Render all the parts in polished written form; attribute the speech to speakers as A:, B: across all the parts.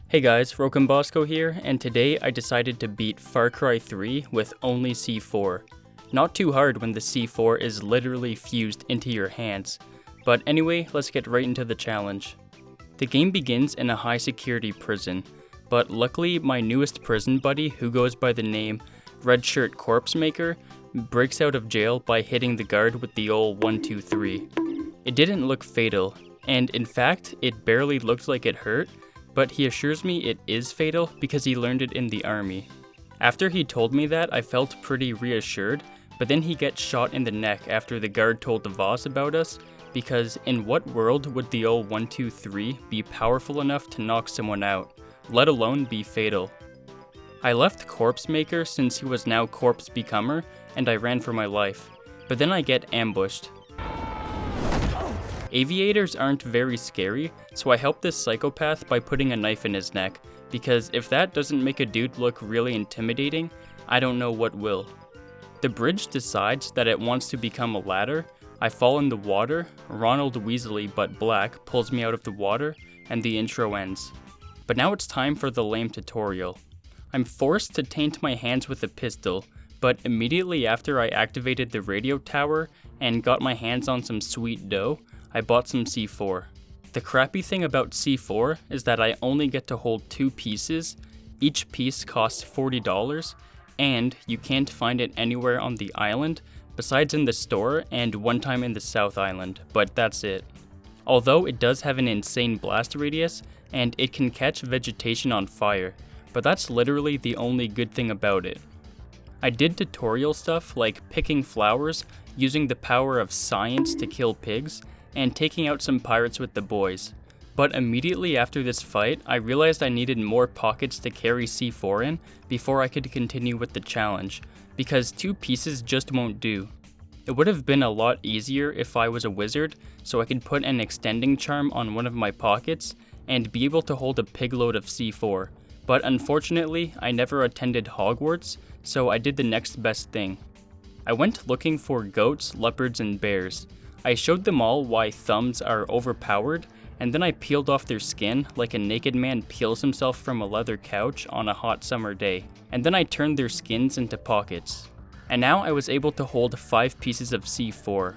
A: Hey guys, Rocambasco here, and today I decided to beat Far Cry 3 with only C4. Not too hard when the C4 is literally fused into your hands. But anyway, let's get right into the challenge. The game begins in a high security prison, but luckily my newest prison buddy, who goes by the name Red Shirt Corpse Maker, breaks out of jail by hitting the guard with the ol' 1-2-3. It didn't look fatal, and in fact, it barely looked like it hurt, but he assures me it is fatal because he learned it in the army. After he told me that, I felt pretty reassured, but then he gets shot in the neck after the guard told the boss about us, because in what world would the ol' 1-2-3 be powerful enough to knock someone out, let alone be fatal? I left Corpse Maker since he was now Corpse Becomer, and I ran for my life, but then I get ambushed. Aviators aren't very scary, so I help this psychopath by putting a knife in his neck, because if that doesn't make a dude look really intimidating, I don't know what will. The bridge decides that it wants to become a ladder, I fall in the water, Ronald Weasley but black pulls me out of the water, and the intro ends. But now it's time for the lame tutorial. I'm forced to taint my hands with a pistol, but immediately after I activated the radio tower and got my hands on some sweet dough, I bought some C4. The crappy thing about C4 is that I only get to hold 2 pieces, each piece costs $40, and you can't find it anywhere on the island, besides in the store and one time in the South Island, but that's it. Although it does have an insane blast radius, and it can catch vegetation on fire, but that's literally the only good thing about it. I did tutorial stuff like picking flowers, using the power of science to kill pigs, and taking out some pirates with the boys. But immediately after this fight, I realized I needed more pockets to carry C4 in before I could continue with the challenge, because 2 pieces just won't do. It would have been a lot easier if I was a wizard, so I could put an extending charm on one of my pockets and be able to hold a pigload of C4. But unfortunately, I never attended Hogwarts, so I did the next best thing. I went looking for goats, leopards, and bears. I showed them all why thumbs are overpowered, and then I peeled off their skin like a naked man peels himself from a leather couch on a hot summer day, and then I turned their skins into pockets. And now I was able to hold 5 pieces of C4.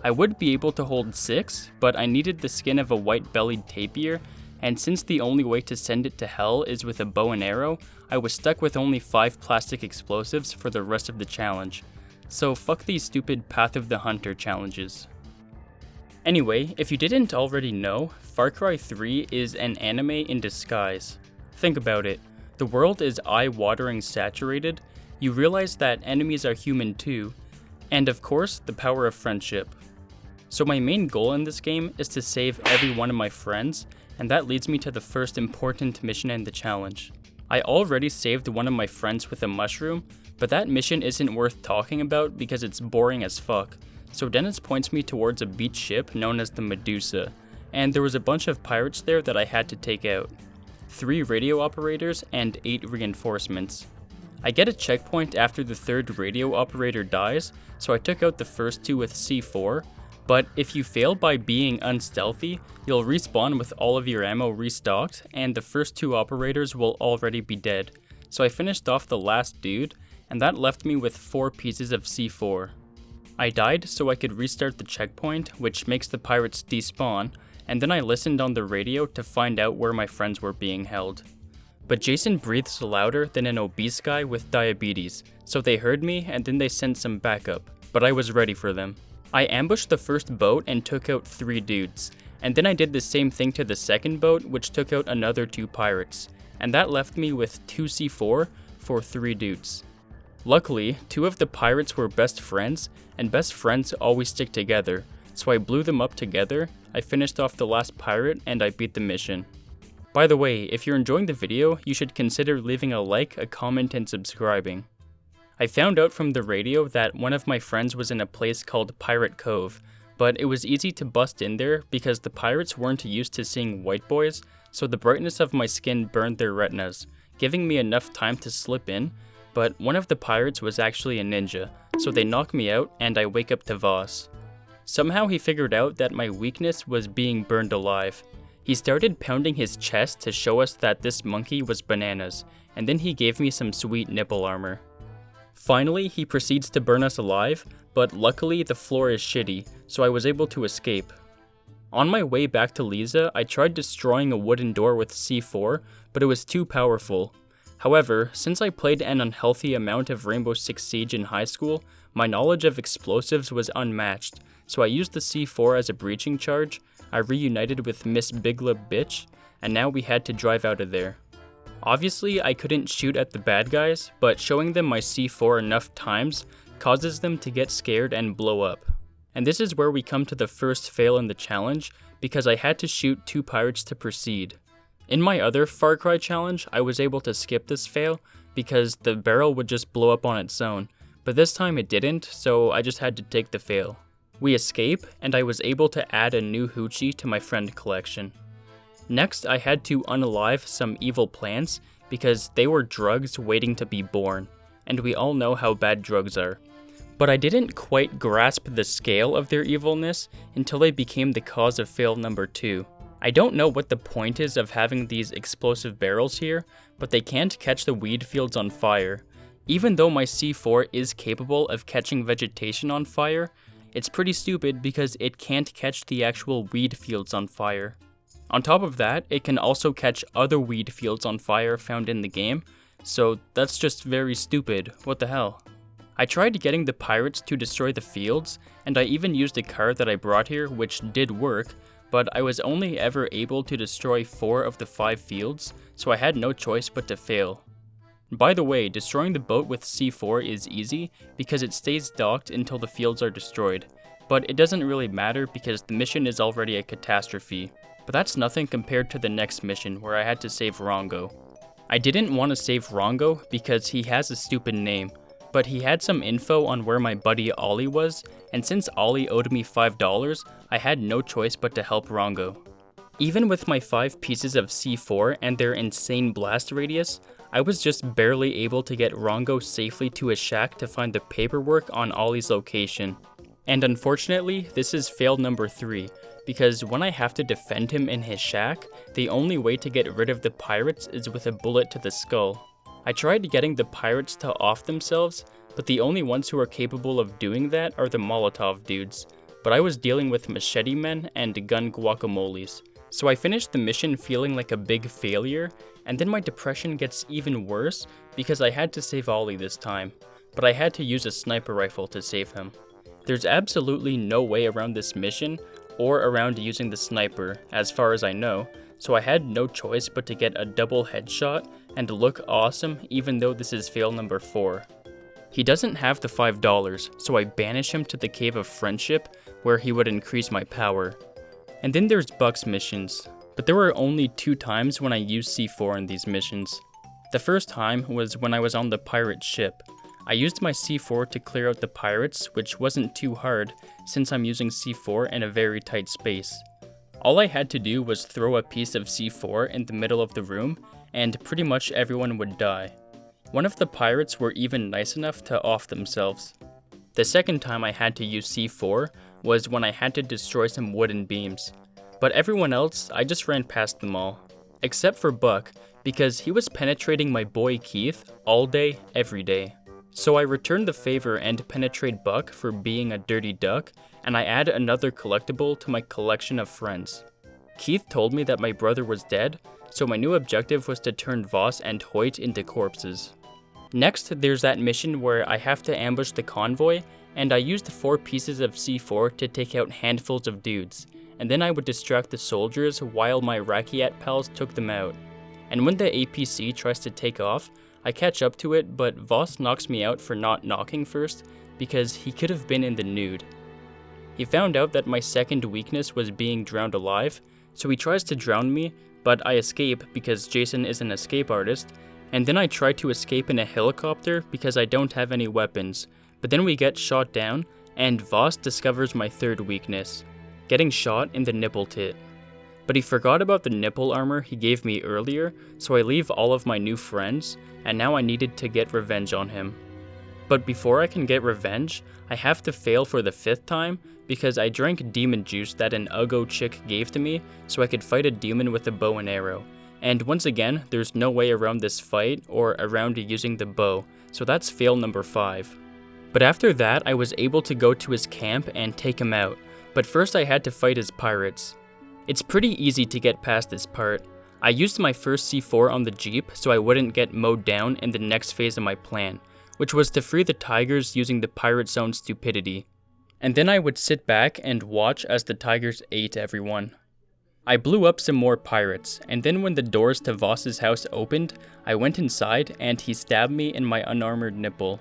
A: I would be able to hold 6, but I needed the skin of a white-bellied tapir, and since the only way to send it to hell is with a bow and arrow, I was stuck with only 5 plastic explosives for the rest of the challenge. So fuck these stupid Path of the Hunter challenges. Anyway, if you didn't already know, Far Cry 3 is an anime in disguise. Think about it. The world is eye-watering saturated, you realize that enemies are human too, and of course, the power of friendship. So my main goal in this game is to save every one of my friends, and that leads me to the first important mission in the challenge. I already saved one of my friends with a mushroom, but that mission isn't worth talking about because it's boring as fuck. So Dennis points me towards a beach ship known as the Medusa, and there was a bunch of pirates there that I had to take out. 3 radio operators and 8 reinforcements. I get a checkpoint after the 3rd radio operator dies, so I took out the first 2 with C4, but if you fail by being unstealthy, you'll respawn with all of your ammo restocked, and the first 2 operators will already be dead. So I finished off the last dude, and that left me with 4 pieces of C4. I died so I could restart the checkpoint, which makes the pirates despawn, and then I listened on the radio to find out where my friends were being held. But Jason breathes louder than an obese guy with diabetes, so they heard me and then they sent some backup, but I was ready for them. I ambushed the first boat and took out 3 dudes, and then I did the same thing to the second boat, which took out another 2 pirates, and that left me with 2 C4 for 3 dudes. Luckily, 2 of the pirates were best friends, and best friends always stick together, so I blew them up together, I finished off the last pirate, and I beat the mission. By the way, if you're enjoying the video, you should consider leaving a like, a comment, and subscribing. I found out from the radio that one of my friends was in a place called Pirate Cove, but it was easy to bust in there because the pirates weren't used to seeing white boys, so the brightness of my skin burned their retinas, giving me enough time to slip in, but one of the pirates was actually a ninja, so they knock me out and I wake up to Voss. Somehow he figured out that my weakness was being burned alive. He started pounding his chest to show us that this monkey was bananas, and then he gave me some sweet nipple armor. Finally, he proceeds to burn us alive, but luckily the floor is shitty, so I was able to escape. On my way back to Lisa, I tried destroying a wooden door with C4, but it was too powerful. However, since I played an unhealthy amount of Rainbow Six Siege in high school, my knowledge of explosives was unmatched, so I used the C4 as a breaching charge, I reunited with Miss Big Lip Bitch, and now we had to drive out of there. Obviously, I couldn't shoot at the bad guys, but showing them my C4 enough times causes them to get scared and blow up. And this is where we come to the first fail in the challenge, because I had to shoot 2 pirates to proceed. In my other Far Cry challenge, I was able to skip this fail, because the barrel would just blow up on its own, but this time it didn't, so I just had to take the fail. We escape, and I was able to add a new hoochie to my friend collection. Next, I had to unalive some evil plants, because they were drugs waiting to be born, and we all know how bad drugs are. But I didn't quite grasp the scale of their evilness until they became the cause of fail number 2. I don't know what the point is of having these explosive barrels here, but they can't catch the weed fields on fire. Even though my C4 is capable of catching vegetation on fire, it's pretty stupid because it can't catch the actual weed fields on fire. On top of that, it can also catch other weed fields on fire found in the game, so that's just very stupid. What the hell? I tried getting the pirates to destroy the fields, and I even used a car that I brought here, which did work, but I was only ever able to destroy 4 of the 5 fields, so I had no choice but to fail. By the way, destroying the boat with C4 is easy because it stays docked until the fields are destroyed, but it doesn't really matter because the mission is already a catastrophe. But that's nothing compared to the next mission where I had to save Rongo. I didn't want to save Rongo because he has a stupid name, but he had some info on where my buddy Ollie was, and since Ollie owed me $5, I had no choice but to help Rongo. Even with my 5 pieces of C4 and their insane blast radius, I was just barely able to get Rongo safely to his shack to find the paperwork on Ollie's location. And unfortunately, this is fail number 3, because when I have to defend him in his shack, the only way to get rid of the pirates is with a bullet to the skull. I tried getting the pirates to off themselves, but the only ones who are capable of doing that are the Molotov dudes, but I was dealing with machete men and gun guacamoles. So I finished the mission feeling like a big failure, and then my depression gets even worse because I had to save Ollie this time, but I had to use a sniper rifle to save him. There's absolutely no way around this mission, or around using the sniper, as far as I know, so I had no choice but to get a double headshot and look awesome even though this is fail number 4. He doesn't have the $5, so I banish him to the Cave of Friendship, where he would increase my power. And then there's Buck's missions, but there were only 2 times when I used C4 in these missions. The first time was when I was on the pirate ship. I used my C4 to clear out the pirates, which wasn't too hard since I'm using C4 in a very tight space. All I had to do was throw a piece of C4 in the middle of the room, and pretty much everyone would die. One of the pirates were even nice enough to off themselves. The second time I had to use C4 was when I had to destroy some wooden beams. But everyone else, I just ran past them all. Except for Buck, because he was penetrating my boy Keith all day, every day. So I returned the favor and penetrate Buck for being a dirty duck, and I add another collectible to my collection of friends. Keith told me that my brother was dead, so my new objective was to turn Voss and Hoyt into corpses. Next, there's that mission where I have to ambush the convoy, and I used 4 pieces of C4 to take out handfuls of dudes, and then I would distract the soldiers while my Rakiat pals took them out. And when the APC tries to take off, I catch up to it, but Voss knocks me out for not knocking first, because he could have been in the nude. He found out that my second weakness was being drowned alive, so he tries to drown me, but I escape because Jason is an escape artist, and then I try to escape in a helicopter because I don't have any weapons, but then we get shot down, and Voss discovers my third weakness, getting shot in the nipple tit. But he forgot about the nipple armor he gave me earlier, so I leave all of my new friends, and now I needed to get revenge on him. But before I can get revenge, I have to fail for the 5th time because I drank demon juice that an Uggo chick gave to me so I could fight a demon with a bow and arrow. And once again, there's no way around this fight or around using the bow, so that's fail number 5. But after that, I was able to go to his camp and take him out, but first I had to fight his pirates. It's pretty easy to get past this part. I used my first C4 on the Jeep so I wouldn't get mowed down in the next phase of my plan, which was to free the tigers using the pirate zone stupidity. And then I would sit back and watch as the tigers ate everyone. I blew up some more pirates, and then when the doors to Voss's house opened, I went inside and he stabbed me in my unarmored nipple.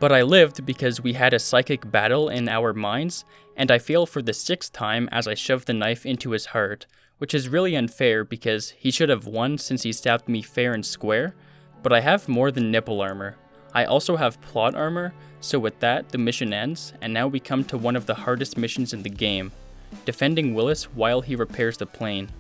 A: But I lived because we had a psychic battle in our minds, and I failed for the 6th time as I shoved the knife into his heart, which is really unfair because he should have won since he stabbed me fair and square, but I have more than nipple armor. I also have plot armor, so with that, the mission ends, and now we come to one of the hardest missions in the game, defending Willis while he repairs the plane.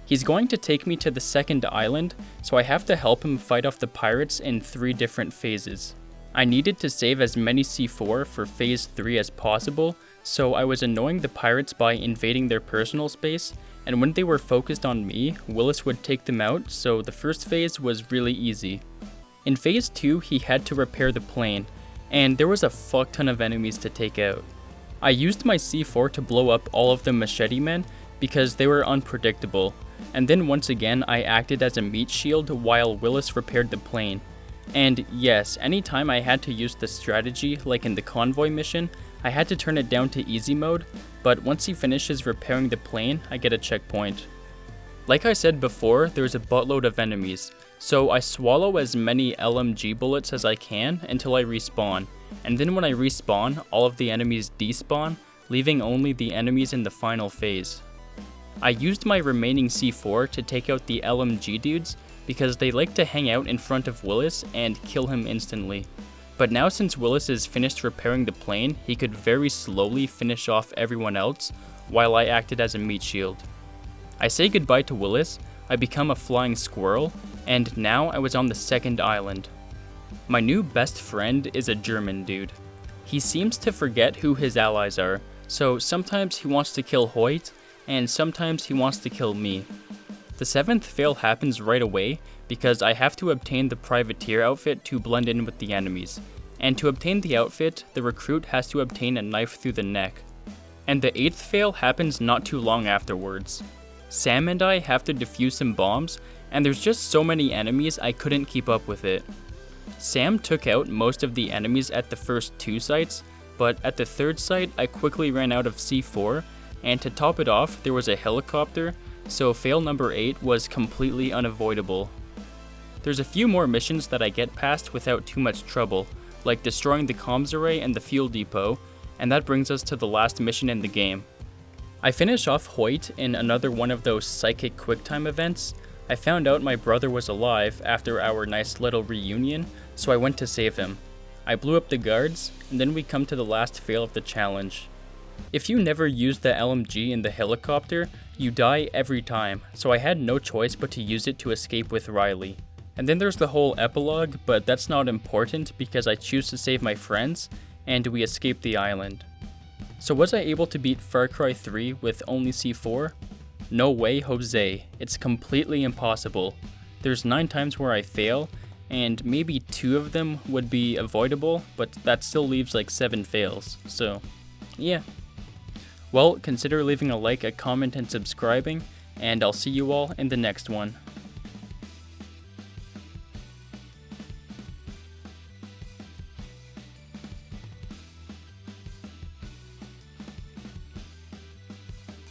A: He's going to take me to the 2nd island, so I have to help him fight off the pirates in 3 different phases. I needed to save as many C4 for phase 3 as possible, so I was annoying the pirates by invading their personal space, and when they were focused on me, Willis would take them out, so the first phase was really easy. In phase 2, he had to repair the plane, and there was a fuck ton of enemies to take out. I used my C4 to blow up all of the machete men because they were unpredictable, and then once again I acted as a meat shield while Willis repaired the plane. And yes, anytime I had to use the strategy, like in the convoy mission, I had to turn it down to easy mode, but once he finishes repairing the plane, I get a checkpoint. Like I said before, there's a buttload of enemies, so I swallow as many LMG bullets as I can until I respawn, and then when I respawn, all of the enemies despawn, leaving only the enemies in the final phase. I used my remaining C4 to take out the LMG dudes because they like to hang out in front of Willis and kill him instantly. But now since Willis is finished repairing the plane, he could very slowly finish off everyone else while I acted as a meat shield. I say goodbye to Willis, I become a flying squirrel, and now I was on the 2nd island. My new best friend is a German dude. He seems to forget who his allies are, so sometimes he wants to kill Hoyt, and sometimes he wants to kill me. The 7th fail happens right away because I have to obtain the privateer outfit to blend in with the enemies, and to obtain the outfit, the recruit has to obtain a knife through the neck. And the 8th fail happens not too long afterwards. Sam and I have to defuse some bombs, and there's just so many enemies I couldn't keep up with it. Sam took out most of the enemies at the first 2 sites, but at the 3rd site I quickly ran out of C4, and to top it off there was a helicopter, so fail number 8 was completely unavoidable. There's a few more missions that I get past without too much trouble, like destroying the comms array and the fuel depot, and that brings us to the last mission in the game. I finish off Hoyt in another one of those psychic quicktime events. I found out my brother was alive after our nice little reunion, so I went to save him. I blew up the guards, and then we come to the last fail of the challenge. If you never use the LMG in the helicopter, you die every time, so I had no choice but to use it to escape with Riley. And then there's the whole epilogue, but that's not important because I choose to save my friends, and we escape the island. So was I able to beat Far Cry 3 with only C4? No way, Jose. It's completely impossible. There's 9 times where I fail, and maybe 2 of them would be avoidable, but that still leaves like 7 fails, so yeah. Well, consider leaving a like, a comment, and subscribing, and I'll see you all in the next one.